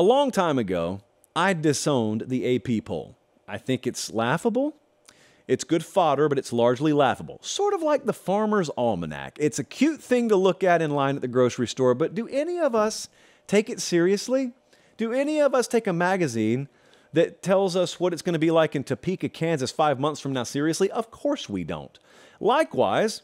A long time ago, I disowned the AP poll. I think it's laughable. It's good fodder, but it's largely laughable. Sort of like the Farmer's Almanac. It's a cute thing to look at in line at the grocery store, but do any of us take it seriously? Do any of us take a magazine that tells us what it's going to be like in Topeka, Kansas 5 months from now seriously? Of course we don't. Likewise,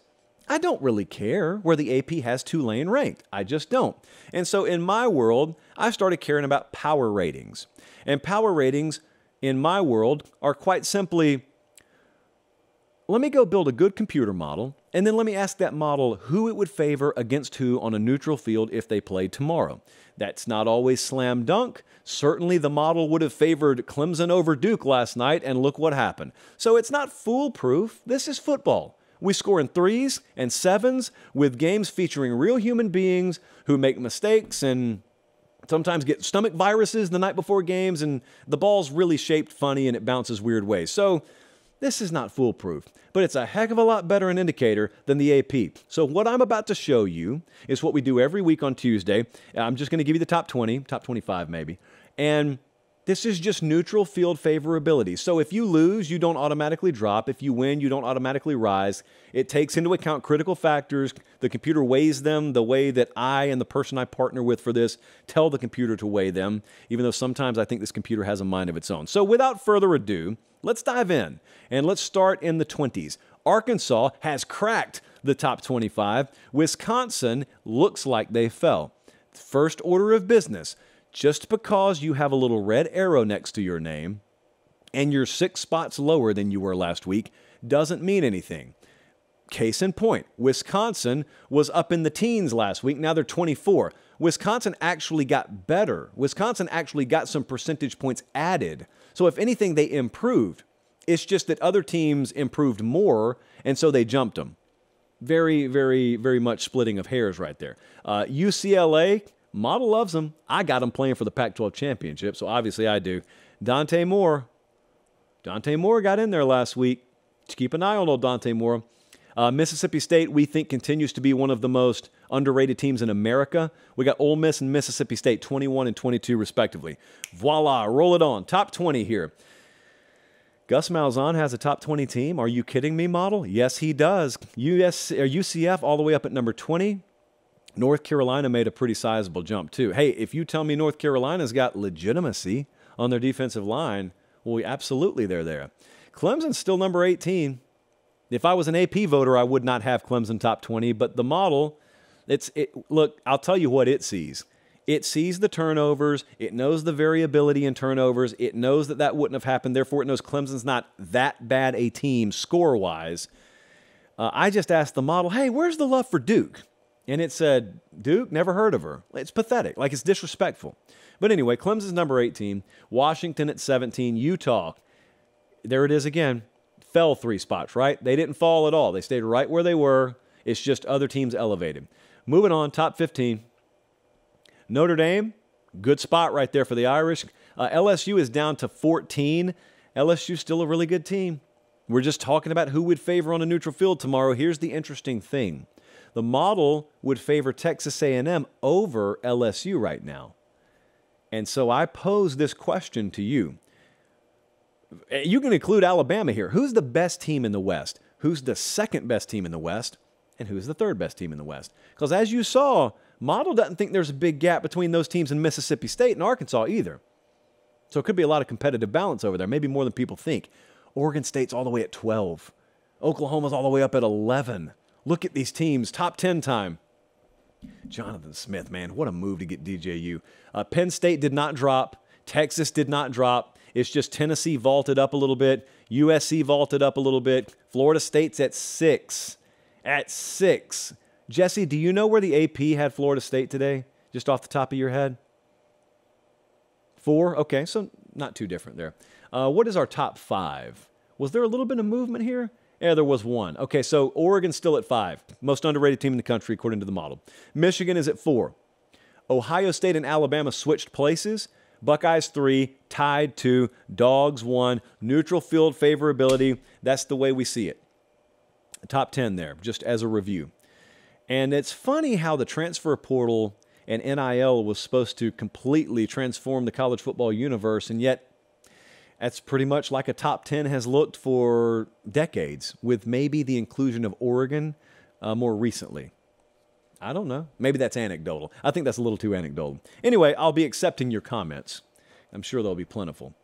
I don't really care where the AP has Tulane ranked. I just don't. And so in my world, I started caring about power ratings. And power ratings in my world are quite simply, let me go build a good computer model, and then let me ask that model who it would favor against who on a neutral field if they played tomorrow. That's not always slam dunk. Certainly the model would have favored Clemson over Duke last night, and look what happened. So it's not foolproof. This is football. We score in 3s and 7s with games featuring real human beings who make mistakes and sometimes get stomach viruses the night before games, and the ball's really shaped funny and it bounces weird ways. So this is not foolproof, but it's a heck of a lot better an indicator than the AP. So what I'm about to show you is what we do every week on Tuesday. I'm just going to give you the top 20, top 25 maybe. And this is just neutral field favorability. So if you lose, you don't automatically drop. If you win, you don't automatically rise. It takes into account critical factors. The computer weighs them the way that I and the person I partner with for this tell the computer to weigh them, even though sometimes I think this computer has a mind of its own. So without further ado, let's dive in, and let's start in the 20s. Arkansas has cracked the top 25. Wisconsin looks like they fell. First order of business, just because you have a little red arrow next to your name and you're 6 spots lower than you were last week doesn't mean anything. Case in point, Wisconsin was up in the teens last week. Now they're 24. Wisconsin actually got better. Wisconsin actually got some percentage points added. So if anything, they improved. It's just that other teams improved more, and so they jumped them. Very, very, very much splitting of hairs right there. UCLA, model loves them. I got them playing for the Pac-12 championship, so obviously I do. Dante Moore got in there last week. Keep an eye on old Dante Moore. Mississippi State, we think, continues to be one of the most underrated teams in America. We got Ole Miss and Mississippi State, 21 and 22 respectively. Voila, roll it on. Top 20 here. Gus Malzahn has a top 20 team. Are you kidding me, model? Yes, he does. UCF all the way up at number 20. North Carolina made a pretty sizable jump, too. Hey, if you tell me North Carolina's got legitimacy on their defensive line, well, absolutely they're there. Clemson's still number 18. If I was an AP voter, I would not have Clemson top 20, but the model, look, I'll tell you what it sees. It sees the turnovers. It knows the variability in turnovers. It knows that wouldn't have happened. Therefore, it knows Clemson's not that bad a team score-wise. I just asked the model, hey, where's the love for Duke? And it said, Duke, never heard of her. It's pathetic. Like, it's disrespectful. But anyway, Clemson's number 18. Washington at 17. Utah, there it is again. Fell 3 spots, right? They didn't fall at all. They stayed right where they were. It's just other teams elevated. Moving on, top 15. Notre Dame, good spot right there for the Irish. LSU is down to 14. LSU's still a really good team. We're just talking about who would favor on a neutral field tomorrow. Here's the interesting thing. The model would favor Texas A&M over LSU right now. And so I pose this question to you. You can include Alabama here. Who's the best team in the West? Who's the second best team in the West? And who's the third best team in the West? Because as you saw, model doesn't think there's a big gap between those teams in Mississippi State and Arkansas either. So it could be a lot of competitive balance over there, maybe more than people think. Oregon State's all the way at 12. Oklahoma's all the way up at 11. Look at these teams, top 10 time. Jonathan Smith, man, what a move to get DJU. Penn State did not drop. Texas did not drop. It's just Tennessee vaulted up a little bit. USC vaulted up a little bit. Florida State's at 6. At 6. Jesse, do you know where the AP had Florida State today? Just off the top of your head? 4? Okay, so not too different there. What is our top 5? Was there a little bit of movement here? Yeah, there was one. Okay, so Oregon's still at 5. Most underrated team in the country, according to the model. Michigan is at 4. Ohio State and Alabama switched places. Buckeyes 3, tied 2, Dogs 1, neutral field favorability. That's the way we see it. Top 10 there, just as a review. And it's funny how the transfer portal and NIL was supposed to completely transform the college football universe, and yet that's pretty much like a top 10 has looked for decades, with maybe the inclusion of Oregon more recently. I don't know. Maybe that's anecdotal. I think that's a little too anecdotal. Anyway, I'll be accepting your comments. I'm sure they'll be plentiful.